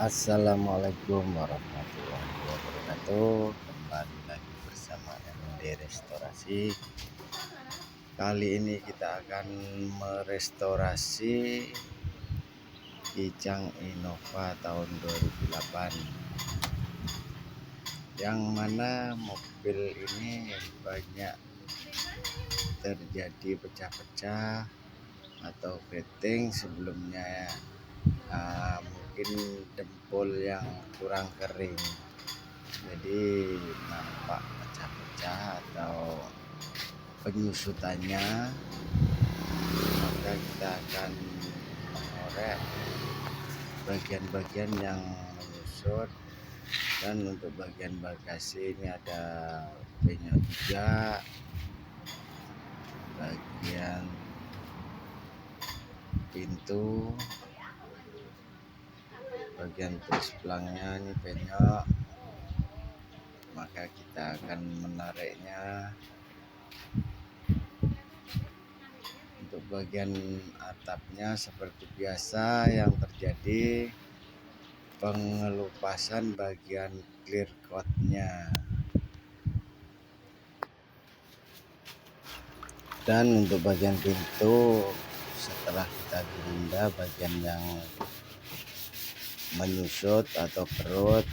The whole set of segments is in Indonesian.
Assalamualaikum warahmatullahi wabarakatuh. Kembali lagi bersama MD Restorasi. Kali ini kita akan merestorasi Kijang Innova tahun 2008, yang mana mobil ini banyak terjadi pecah-pecah atau fretting sebelumnya, mungkin dempul yang kurang kering, jadi nampak pecah-pecah atau penyusutannya. Maka kita akan mengorek bagian-bagian yang menyusut, dan untuk bagian bagasi ini ada penyok juga, bagian pintu, bagian tulis pelangnya ini penyok. Maka kita akan menariknya. Untuk bagian atapnya seperti biasa yang terjadi pengelupasan bagian clear coatnya. Dan untuk bagian pintu, setelah kita gerunda bagian yang menyusut atau kerut,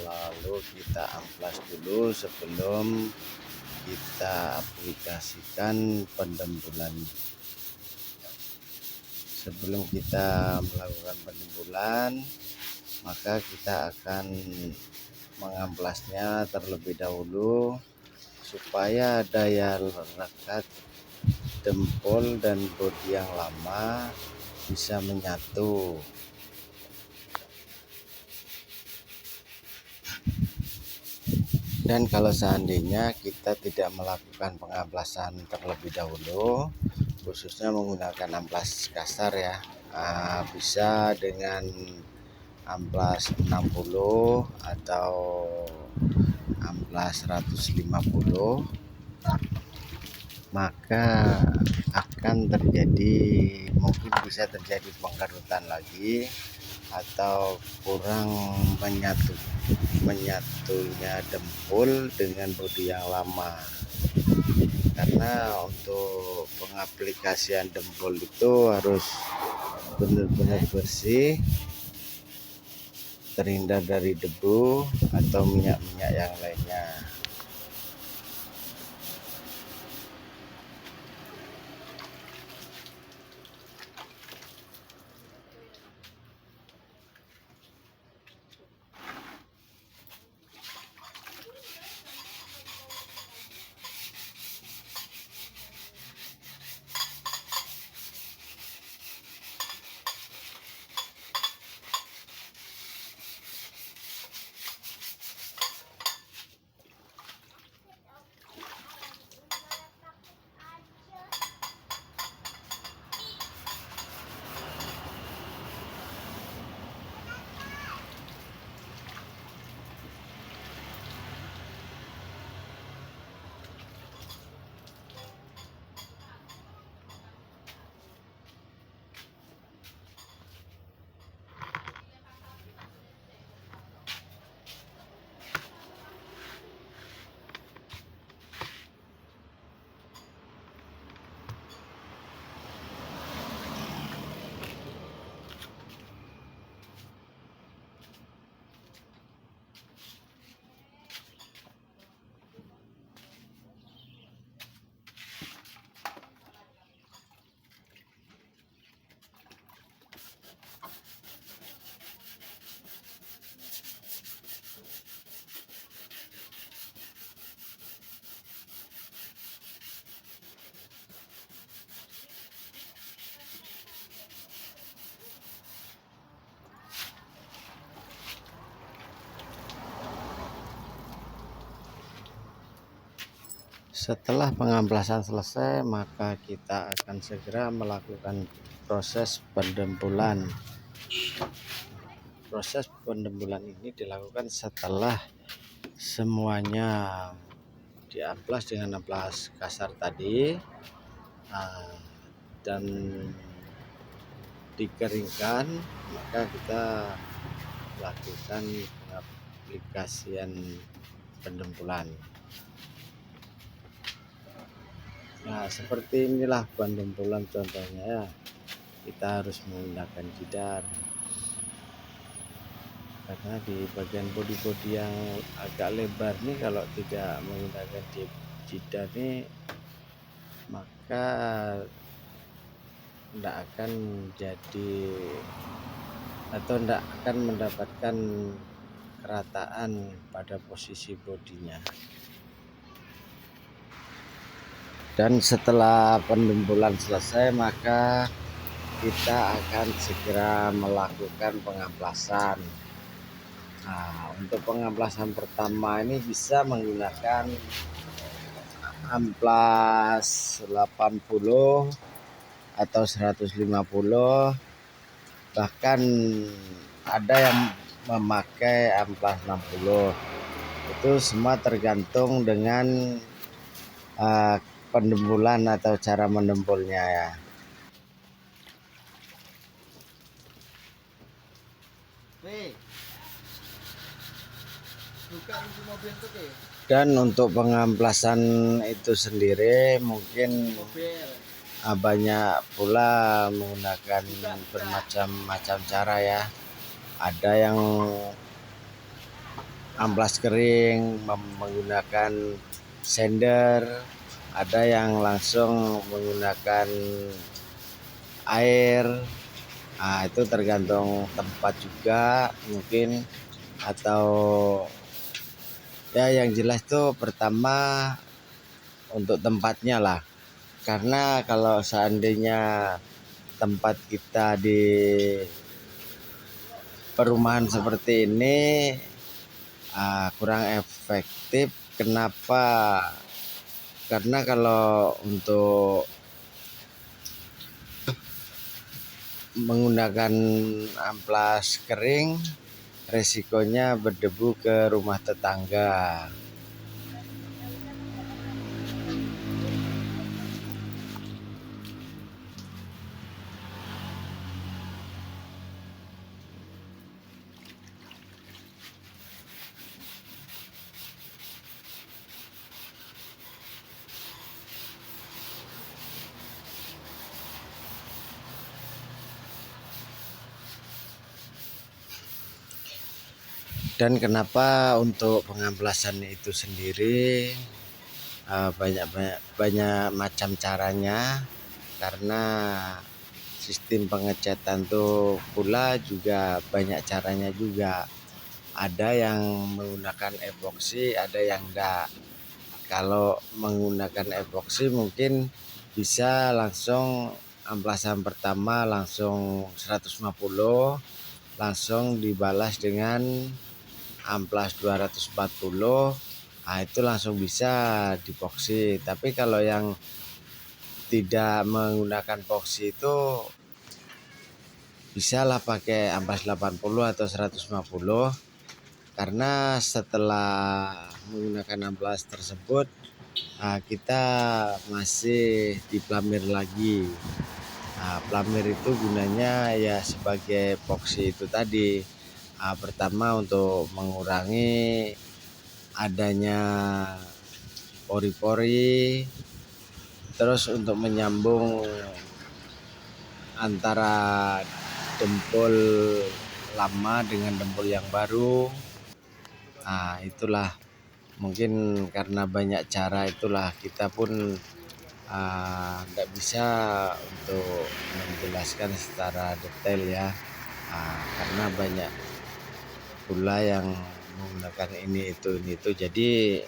lalu kita amplas dulu sebelum kita aplikasikan pendembulan. Sebelum kita melakukan pendembulan, maka kita akan mengamplasnya terlebih dahulu supaya daya lekat dempul dan bodi yang lama bisa menyatu. Dan kalau seandainya kita tidak melakukan pengamplasan terlebih dahulu, khususnya menggunakan amplas kasar ya, bisa dengan amplas 60 atau amplas 150, maka akan terjadi, mungkin bisa terjadi pengkerutan lagi atau kurang menyatunya dempul dengan bodi yang lama. Karena untuk pengaplikasian dempul itu harus benar-benar bersih, terhindar dari debu atau minyak-minyak yang lainnya. Setelah pengamplasan selesai, maka kita akan segera melakukan proses pendembulan. Proses pendembulan ini dilakukan setelah semuanya diamplas dengan amplas kasar tadi, dan dikeringkan. Maka kita lakukan pengaplikasian pendempulan. Nah, seperti inilah pendempulan contohnya ya. Kita harus menggunakan jidar, karena di bagian bodi-bodi yang agak lebar nih, kalau tidak menggunakan jidar nih, maka tidak akan jadi atau tidak akan mendapatkan kerataan pada posisi bodinya. Dan setelah pendempulan selesai, maka kita akan segera melakukan pengamplasan. Nah, untuk pengamplasan pertama ini bisa menggunakan amplas 80 atau 150, bahkan ada yang memakai amplas 60. Itu semua tergantung dengan pendempulan atau cara mendempulnya ya. Dan untuk pengamplasan itu sendiri mungkin banyak pula menggunakan bermacam-macam cara ya. Ada yang amplas kering menggunakan sender, ada yang langsung menggunakan air. Nah, itu tergantung tempat juga mungkin, atau ya yang jelas tuh pertama untuk tempatnya lah. Karena kalau seandainya tempat kita di perumahan seperti ini kurang efektif. Kenapa? Karena kalau untuk menggunakan amplas kering, resikonya berdebu ke rumah tetangga. Dan kenapa untuk pengamplasan itu sendiri banyak macam caranya, karena sistem pengecatan tuh pula juga banyak caranya juga. Ada yang menggunakan epoksi, ada yang enggak. Kalau menggunakan epoksi mungkin bisa langsung amplasan pertama langsung 150, langsung dibalas dengan amplas 240. Nah, itu langsung bisa dipoksi. Tapi kalau yang tidak menggunakan poksi itu bisalah pakai amplas 80 atau 150, karena setelah menggunakan amplas tersebut kita masih diplamir lagi. Nah, plamir itu gunanya ya sebagai epoksi itu tadi. Pertama untuk mengurangi adanya pori-pori, terus untuk menyambung antara dempul lama dengan dempul yang baru. Nah, itulah mungkin karena banyak cara, itulah kita pun tidak bisa untuk menjelaskan secara detail ya, karena banyak pula yang menggunakan ini itu. Jadi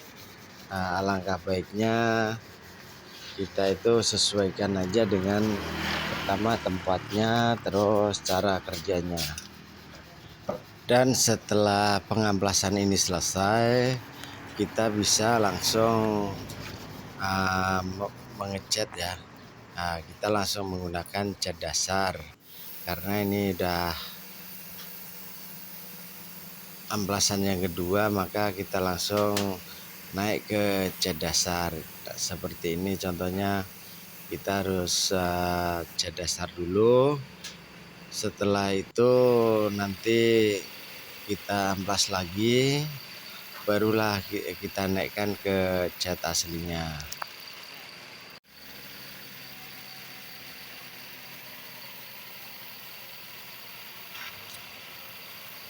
alangkah baiknya kita itu sesuaikan aja dengan pertama tempatnya, terus cara kerjanya. Dan setelah pengamplasan ini selesai, kita bisa langsung mengecat ya. Kita langsung menggunakan cat dasar, karena ini udah amplasan yang kedua, maka kita langsung naik ke cat dasar. Seperti ini contohnya, kita harus cat dasar dulu. Setelah itu nanti kita amplas lagi, barulah kita naikkan ke cat aslinya.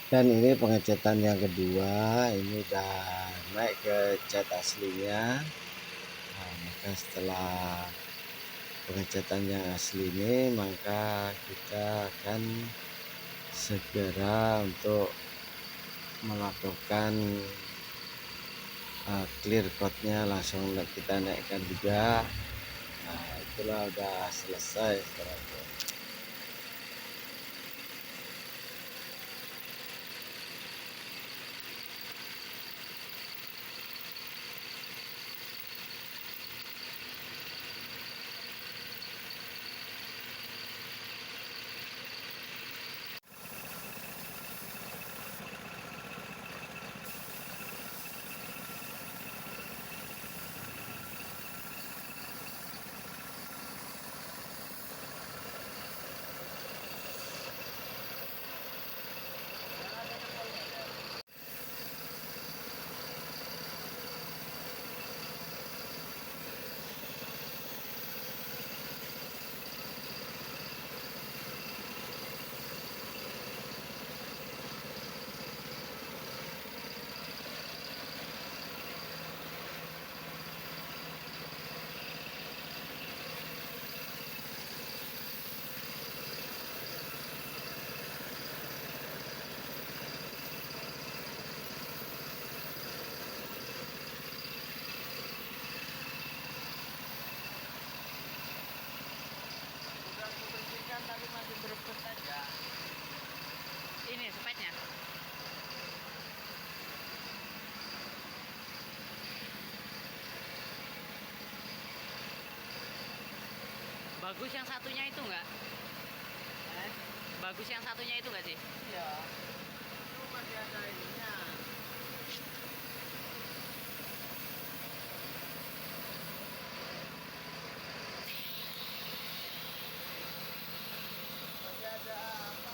Dan ini pengecatan yang kedua, ini udah naik ke cat aslinya. Nah, maka setelah pengecatan yang asli ini, maka kita akan segera untuk melakukan clear coatnya, langsung kita naikkan juga. Nah, itulah udah selesai setelah itu. Tapi masih berebut aja. Ini sepetnya. Bagus yang satunya itu enggak? Bagus yang satunya itu enggak sih? Iya. Itu masih ada ininya. Masih ada apa?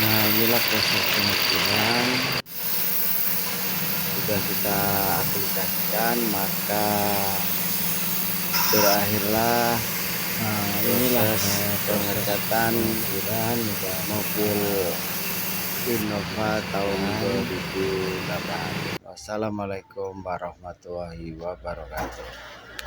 Nah, inilah proses pengukuran sudah kita aplikasikan, maka berakhirlah proses pengecatan mobil Innova tahun 2008. Wassalamualaikum warahmatullahi wabarakatuh.